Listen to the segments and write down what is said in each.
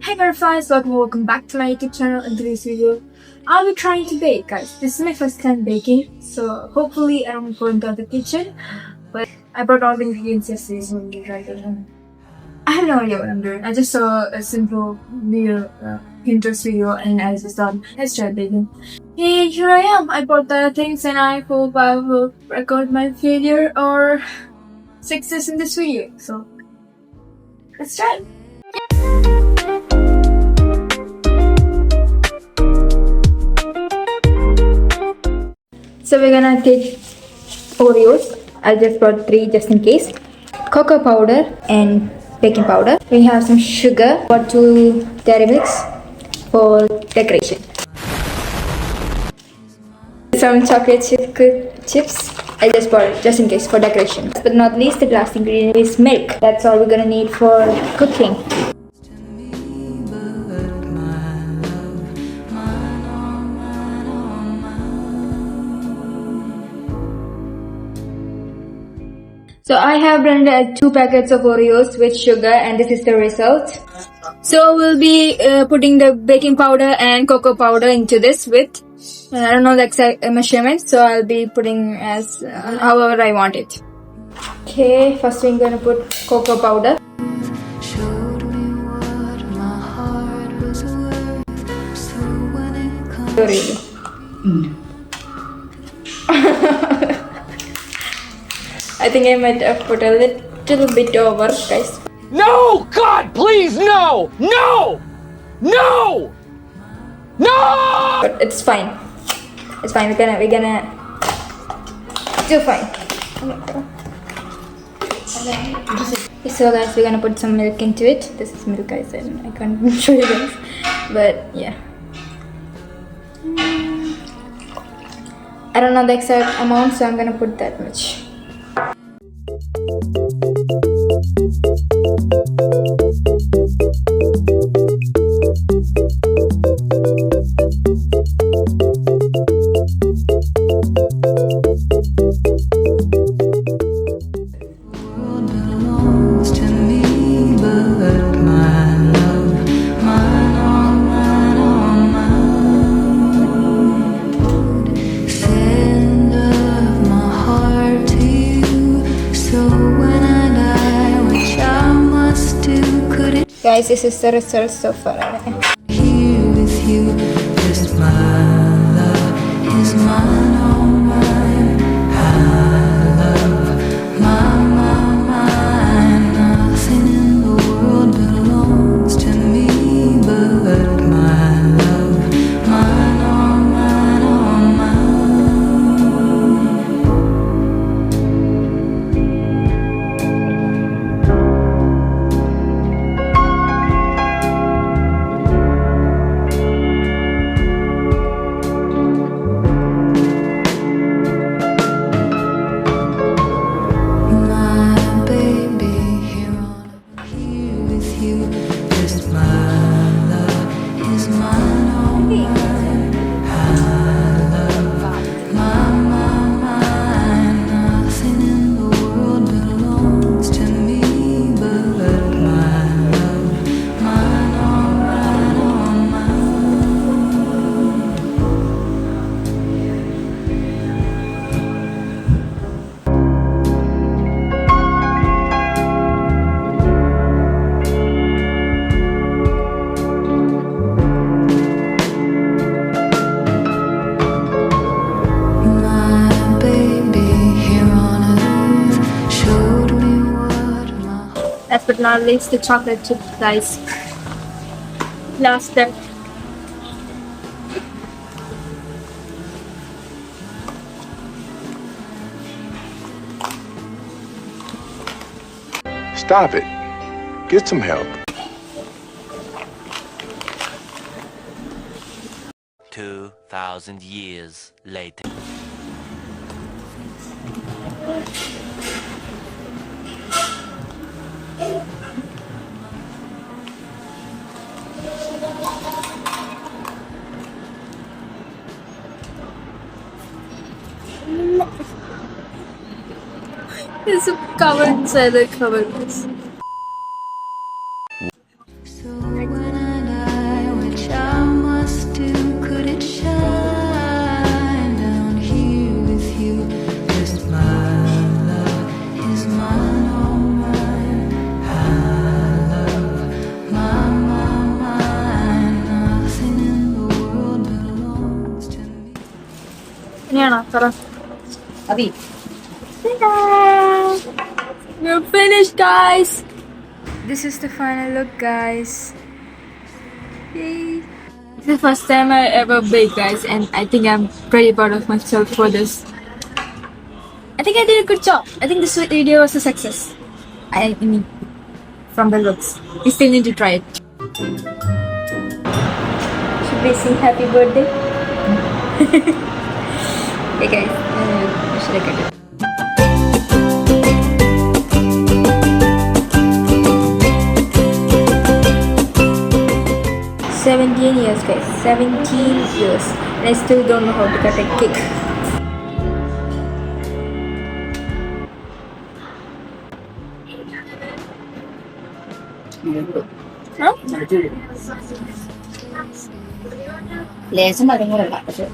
Hi butterflies, welcome back to my YouTube channel. In today's video, I'll be trying to bake, guys. This is my first time baking, so hopefully I don't go into the kitchen. But I brought all the ingredients yesterday, so we'll try it. I have no idea what I'm doing. I just saw a simple video, Pinterest video, and I just thought, let's try baking. And here I am. I bought the things, and I hope I will record my failure or success in this video. So let's try it. So we're gonna take Oreos. I just brought 3 just in case. Cocoa powder and baking powder. We have some sugar. Got 2 dairy milks for decoration. Some chocolate chip chips. I just bought it just in case for decoration. Last but not least, the last ingredient is milk. That's all we're gonna need for cooking. So I have blended 2 packets of Oreos with sugar, and this is the result. So we'll be putting the baking powder and cocoa powder into this with, I don't know the exact measurement, so I'll be putting as however I want it. Okay, first we're gonna put cocoa powder. I think I might have put a little bit over, guys. No! God, please, no! No! No! No! But it's fine. It's fine. We're gonna do fine. So guys, we're gonna put some milk into it. This is milk, guys, and I can't show you guys, but yeah. I don't know the exact amount, so I'm gonna put that much. Guys, this is the result so far. Here with you, just my love is mine, all mine. I love mine. Nothing in the world belongs to me but my love, mine, all mine, all mine. Last but not least, the chocolate chip, guys. Last step. Stop it. Get some help. 2,000 years later. It's covered inside the cover. So when I We're finished, guys. This is the final look, guys. Yay. This is the first time I ever baked, guys, and I think I'm pretty proud of myself for this. I think I did a good job. I think this video was a success. I mean, from the looks. We still need to try it. Should we sing happy birthday? Hey guys, should I cut it? "17 years, guys. 17 years. And I still don't know how to cut a cake." Huh? ലേശം മരങ്ങളല്ല പക്ഷെ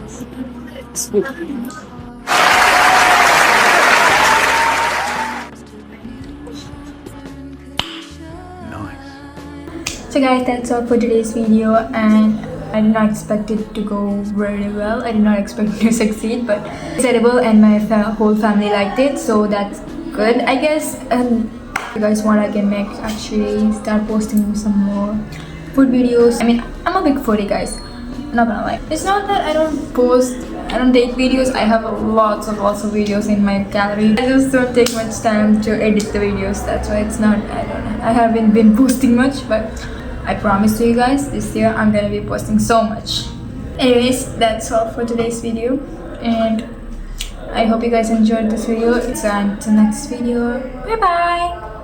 So guys, that's all for today's video, and I did not expect it to go very well. I did not expect it to succeed, but it's edible and my whole family liked it, so that's good, I guess. If you guys want, I can actually start posting some more food videos. I mean, I'm a big foodie, guys. I'm not gonna lie. It's not that I don't take videos. I have lots of videos in my gallery. I just don't take much time to edit the videos. That's why it's not, I don't know. I haven't been posting much, but I promise to you guys, this year I'm gonna be posting so much. Anyways, that's all for today's video, and I hope you guys enjoyed this video. So until next video, bye bye.